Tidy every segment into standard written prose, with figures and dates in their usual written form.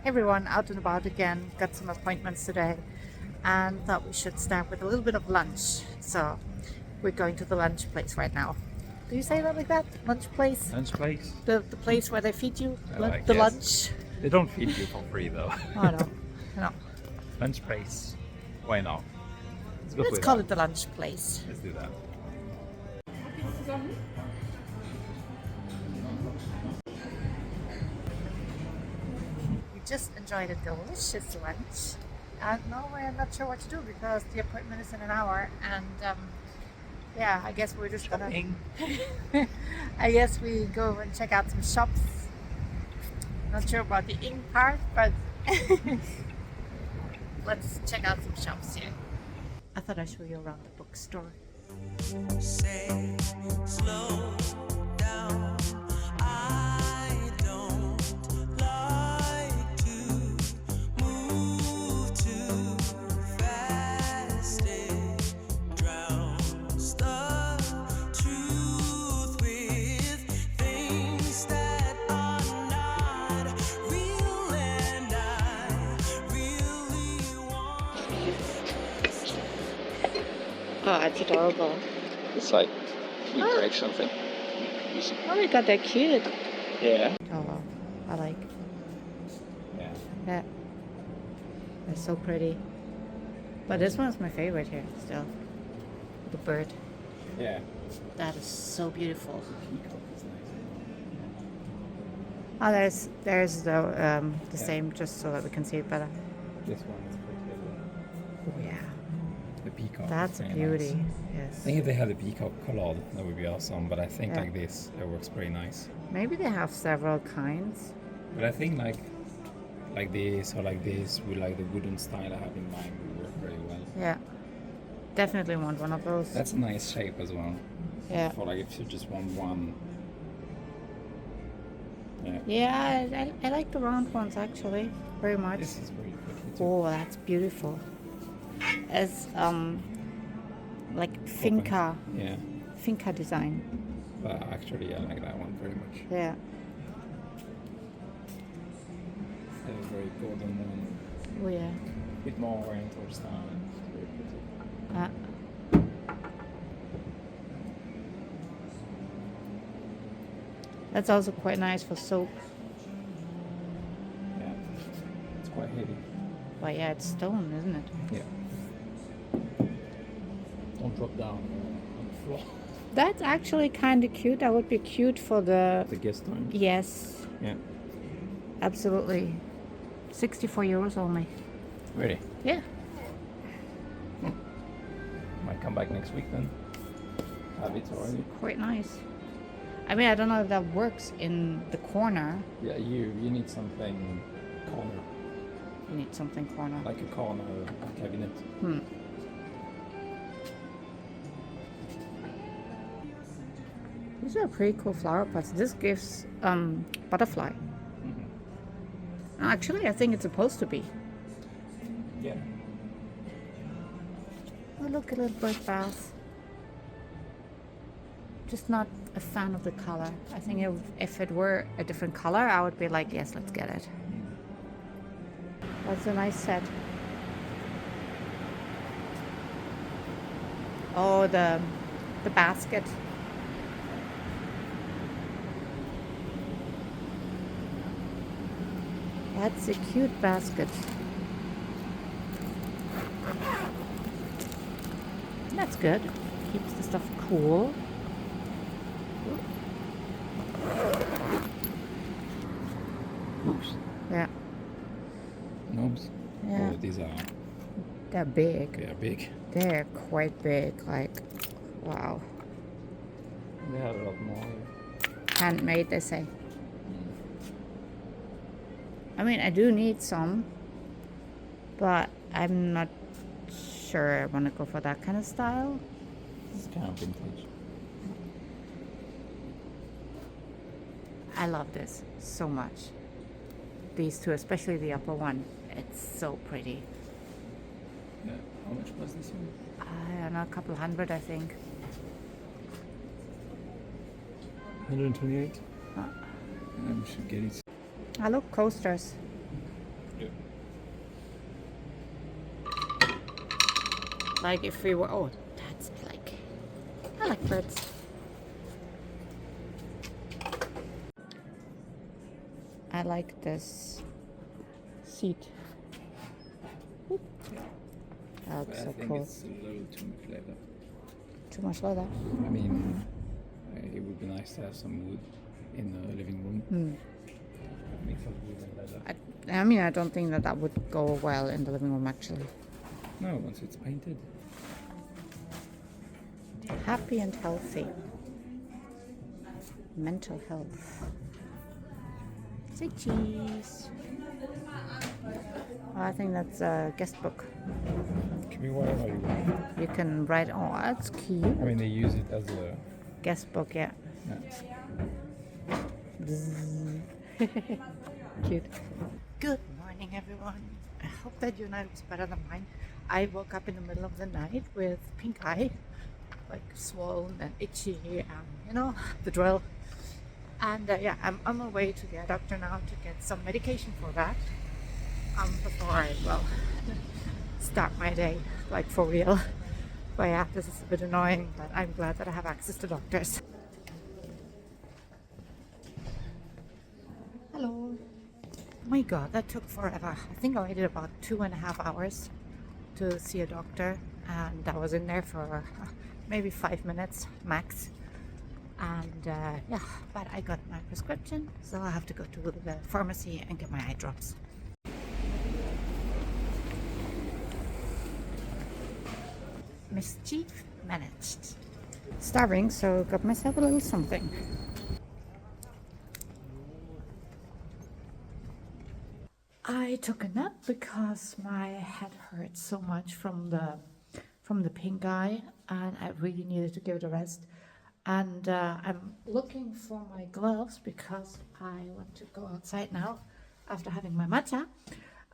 everyone out and about again. Got some appointments today and thought we should start with a little bit of lunch. So we're going to the lunch place right now. Do you say that like that? Lunch place? Lunch place? The place where they feed you? Like, the yes. lunch? They don't feed you for free though. Oh no. No. Lunch place. Why not? Let's call it the lunch place. Let's do that. We just enjoyed a delicious lunch. And now we're not sure what to do because the appointment is in an hour and yeah, I guess we're just Shopping. gonna I guess we go and check out some shops. Not sure about the ink part, but let's check out some shops here. I thought I'd show you around the bookstore. Say, slow down. I don't like to move too fast. It drowns the truth with things that are not real, and I really want. Oh, it's adorable. It's like interaction thing. Oh my god, they're cute. Yeah. Oh, I like. Yeah. Yeah. They're so pretty. But this one's my favorite here still. The bird. Yeah. That is so beautiful. Peacock is nice. Oh, there's the same, just so that we can see it better. This one is pretty as well. Oh yeah. The peacock. That's a is very beauty. nice. Yes. I think if they had a peacock colored, that would be awesome. But I think Yeah. like this, it works pretty nice. Maybe they have several kinds. But I think like this or like this with like the wooden style I have in mind would work very well. Yeah. Definitely want one of those. That's a nice shape as well. Yeah. For like if you just want one. Yeah. Yeah, I like the round ones actually very much. This is very pretty too. Oh, that's beautiful. It's like finca Yeah. design. But actually I like that one very much. Yeah. A very golden one. Oh yeah. Bit more oriental style. It's very pretty. That's also quite nice for soap. Yeah. It's quite heavy. But yeah, it's stone, isn't it? Yeah. Don't drop down on the floor. That's actually kind of cute. That would be cute for the... The guest time. Yes, Yeah. absolutely. 64 euros only. Really? Yeah. Might come back next week then. Have it already. Quite nice. I mean, I don't know if that works in the corner. Yeah, you need something corner. You need something corner. Like a corner cabinet. These are pretty cool flower pots. This gives butterfly. Mm-hmm. Actually, I think it's supposed to be. Yeah. Oh, look, a little bird bath. Just not a fan of the color. I think if it were a different color, I would be like, yes, let's get it. That's a nice set. Oh, the basket. That's a cute basket. That's good. Keeps the stuff cool. Oops. Yeah. Gnomes. Yeah. Oh, these are They're big. they are big. They're quite big. Like, wow. They have a lot more. Handmade, they say. I mean, I do need some, but I'm not sure I want to go for that kind of style. It's kind of vintage. I love this so much. These two, especially the upper one. It's so pretty. Yeah. How much was this one? I don't know, a couple hundred, I think. 128. We should get it. I look coasters. Like if we were, oh, that's I like birds. I like this seat. That looks But I so think cool. it's a little too much leather. Too much leather. I mean, it would be nice to have some wood in the living room. Mix of wood and leather. I mean, I don't think that would go well in the living room actually. No, once it's painted. Happy and healthy. Mental health. Say cheese. Oh, I think that's a guest book. Can be whatever you want. You can write, oh, that's cute. I mean, they use it as a. Guest book, yeah. Cute. Good morning, everyone. I hope that your night was better than mine. I woke up in the middle of the night with pink eye, like swollen and itchy, and you know, the drill. And yeah, I'm on my way to the eye doctor now to get some medication for that. Before I, well, start my day, like for real. But yeah, this is a bit annoying, but I'm glad that I have access to doctors. Hello. Oh my god, that took forever. I think I waited about 2.5 hours to see a doctor, and I was in there for maybe 5 minutes max. And yeah, but I got my prescription, so I have to go to the pharmacy and get my eye drops. Mischief managed. Starving, so got myself a little something. I took a nap because my head hurt so much from the pink eye, and I really needed to give it a rest. And I'm looking for my gloves because I want to go outside now after having my matcha.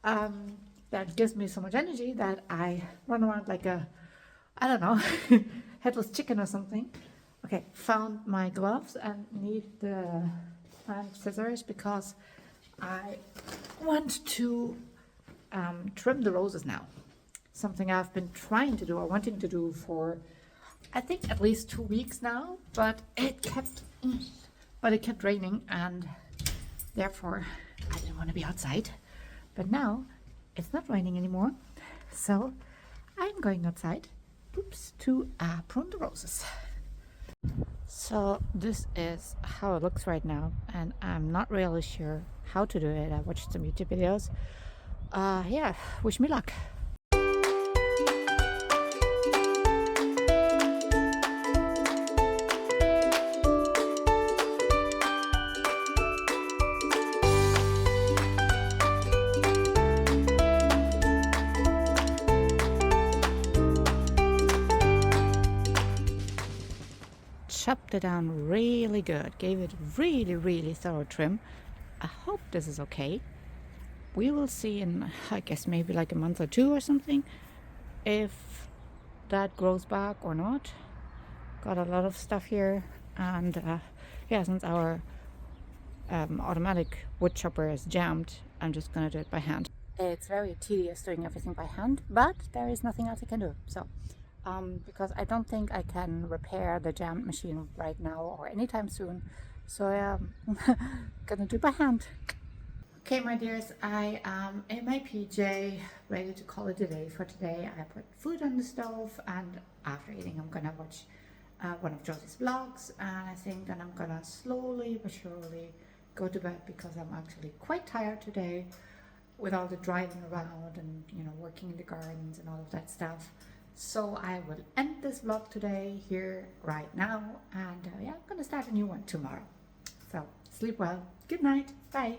That gives me so much energy that I run around like a, I don't know, headless chicken or something. Okay, found my gloves and need the scissors because I want to trim the roses now. Something I've been trying to do or wanting to do for, I think, at least 2 weeks now, but it kept raining, and therefore I didn't want to be outside. But now it's not raining anymore, so I'm going outside, to prune the roses. So this is how it looks right now, and I'm not really sure how to do it. I watched some YouTube videos. Yeah, wish me luck. Chopped it down really good, gave it really thorough trim. I hope this is okay. We will see in, I guess, maybe like a month or 2 or something, if that grows back or not. Got a lot of stuff here, and yeah, since our automatic wood chopper is jammed, I'm just gonna do it by hand. It's very tedious doing everything by hand, but there is nothing else I can do. So because I don't think I can repair the jammed machine right now or anytime soon, so I'm gonna do it by hand. Okay, my dears, I am in my PJ, ready to call it a day for today. I put food on the stove, and after eating I'm gonna watch one of Josie's vlogs, and I think then I'm gonna slowly but surely go to bed because I'm actually quite tired today with all the driving around and, you know, working in the gardens and all of that stuff. So I will end this vlog today here right now, and yeah, I'm gonna start a new one tomorrow. So sleep well, good night, bye.